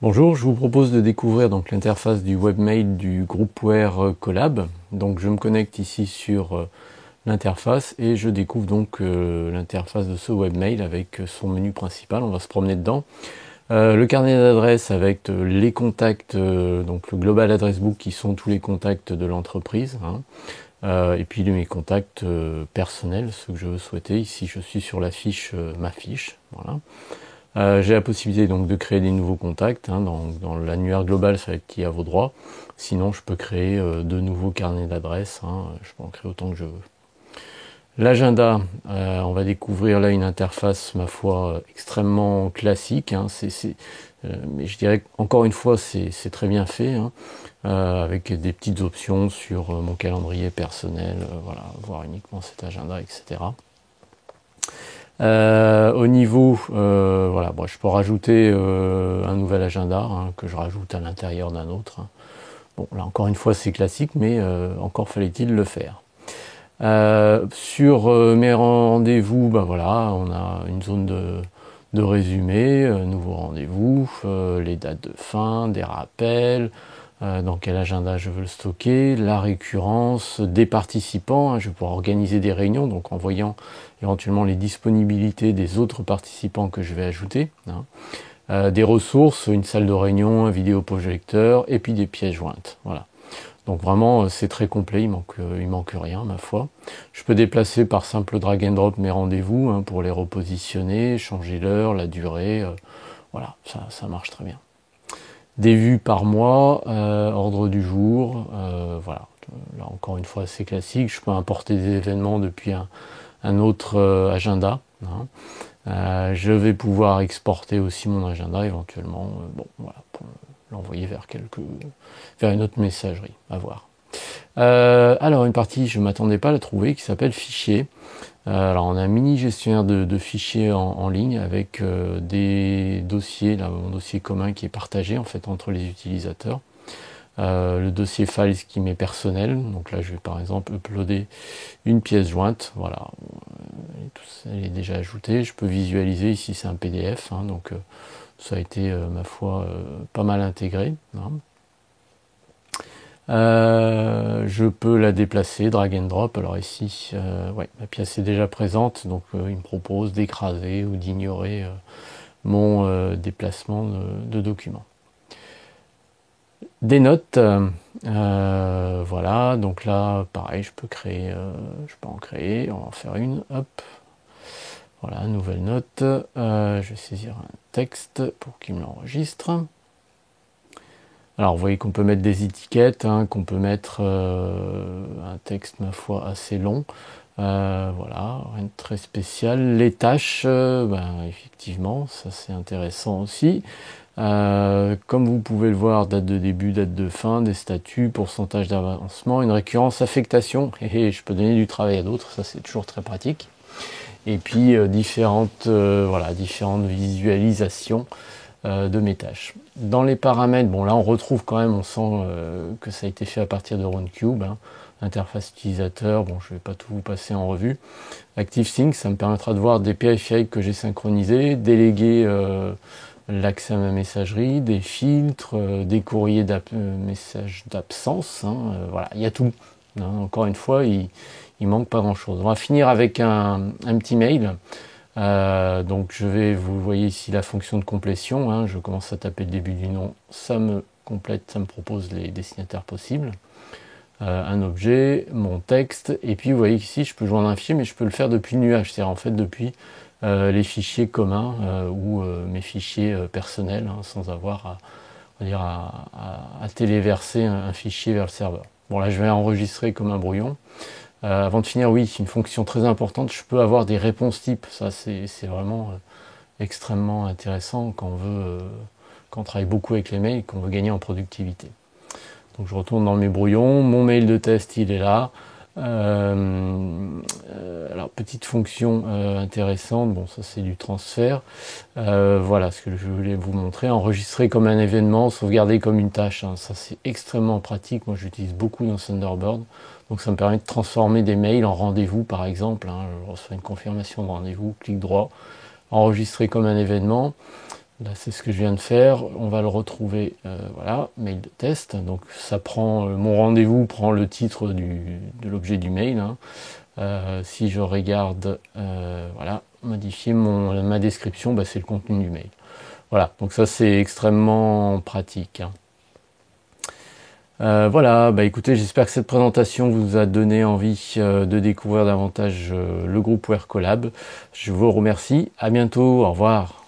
Bonjour, je vous propose de découvrir donc l'interface du webmail du Groupware Collab. Donc je me connecte ici sur l'interface et je découvre donc l'interface de ce webmail avec son menu principal. On va se promener dedans. Le carnet d'adresses avec les contacts, donc le Global Address Book qui sont tous les contacts de l'entreprise. Et puis mes contacts personnels, ceux que je veux souhaiter. Ici je suis sur la fiche, ma fiche. Voilà. J'ai la possibilité donc de créer des nouveaux contacts dans l'annuaire global, c'est avec qui a vos droits. Sinon, je peux créer de nouveaux carnets d'adresses. Je peux en créer autant que je veux. L'agenda, on va découvrir là une interface, ma foi, extrêmement classique. Mais je dirais encore une fois, c'est très bien fait, avec des petites options sur mon calendrier personnel, voilà, voir uniquement cet agenda, etc. Au niveau, voilà, bon, je peux rajouter un nouvel agenda que je rajoute à l'intérieur d'un autre. Bon, là encore une fois c'est classique, mais encore fallait-il le faire. Sur mes rendez-vous, ben voilà, on a une zone de résumé, nouveaux rendez-vous, les dates de fin, des rappels, dans quel agenda je veux le stocker, la récurrence des participants. Je vais pouvoir organiser des réunions, donc en voyant éventuellement les disponibilités des autres participants que je vais ajouter. Des ressources, une salle de réunion, un vidéoprojecteur, et puis des pièces jointes. Voilà. Donc vraiment, c'est très complet, il manque rien, ma foi. Je peux déplacer par simple drag and drop mes rendez-vous pour les repositionner, changer l'heure, la durée. Voilà, ça marche très bien. Des vues par mois, ordre du jour, voilà. Là encore une fois, c'est classique. Je peux importer des événements depuis un autre agenda. Je vais pouvoir exporter aussi mon agenda éventuellement, bon, voilà, pour l'envoyer vers une autre messagerie, à voir. Alors une partie, je ne m'attendais pas à la trouver, qui s'appelle fichier. Alors on a un mini gestionnaire de fichiers en ligne avec des dossiers, là, mon dossier commun qui est partagé en fait entre les utilisateurs. Le dossier files qui m'est personnel, donc là je vais par exemple uploader une pièce jointe, voilà, elle est déjà ajoutée. Je peux visualiser, ici c'est un PDF, donc ça a été ma foi pas mal intégré. Je peux la déplacer, drag and drop. Alors ici, ouais, la pièce est déjà présente, donc il me propose d'écraser ou d'ignorer mon déplacement de document. Des notes, voilà, donc là, pareil, je peux en créer, on va en faire une, hop. Voilà, nouvelle note, je vais saisir un texte pour qu'il me l'enregistre. Alors vous voyez qu'on peut mettre des étiquettes, qu'on peut mettre un texte ma foi assez long, voilà, rien de très spécial. Les tâches, effectivement, ça c'est intéressant aussi. Comme vous pouvez le voir, date de début, date de fin, des statuts, pourcentage d'avancement, une récurrence, affectation, et je peux donner du travail à d'autres, ça c'est toujours très pratique. Et puis différentes visualisations de mes tâches. Dans les paramètres, bon là on retrouve quand même, on sent que ça a été fait à partir de RunCube, interface utilisateur, bon je vais pas tout vous passer en revue. ActiveSync, ça me permettra de voir des périphériques que j'ai synchronisés, déléguer l'accès à ma messagerie, des filtres, des courriers messages d'absence, voilà, il y a tout. Encore une fois, il manque pas grand chose. On va finir avec un petit mail. Donc vous voyez ici la fonction de complétion, je commence à taper le début du nom, ça me complète, ça me propose les destinataires possibles, un objet, mon texte, et puis vous voyez ici je peux joindre un fichier, mais je peux le faire depuis le nuage, c'est-à-dire en fait depuis les fichiers communs ou mes fichiers personnels, sans avoir à téléverser un fichier vers le serveur. Bon là je vais enregistrer comme un brouillon. Avant de finir, oui, une fonction très importante, je peux avoir des réponses types. Ça, c'est vraiment extrêmement intéressant quand on travaille beaucoup avec les mails, qu'on veut gagner en productivité. Donc je retourne dans mes brouillons, mon mail de test, il est là. Alors, petite fonction intéressante, bon, ça c'est du transfert. Voilà ce que je voulais vous montrer. Enregistrer comme un événement, sauvegarder comme une tâche. Ça c'est extrêmement pratique. Moi j'utilise beaucoup dans Thunderbird. Donc ça me permet de transformer des mails en rendez-vous par exemple. Je reçois une confirmation de rendez-vous, clic droit, enregistrer comme un événement. Là, c'est ce que je viens de faire. On va le retrouver, voilà, mail de test. Donc, ça prend, mon rendez-vous prend le titre de l'objet du mail, hein. Si je regarde, voilà, modifier ma description, bah, c'est le contenu du mail. Voilà, donc ça c'est extrêmement pratique, hein. Voilà, bah écoutez, j'espère que cette présentation vous a donné envie de découvrir davantage le groupe Wearcolab. Je vous remercie, à bientôt, au revoir.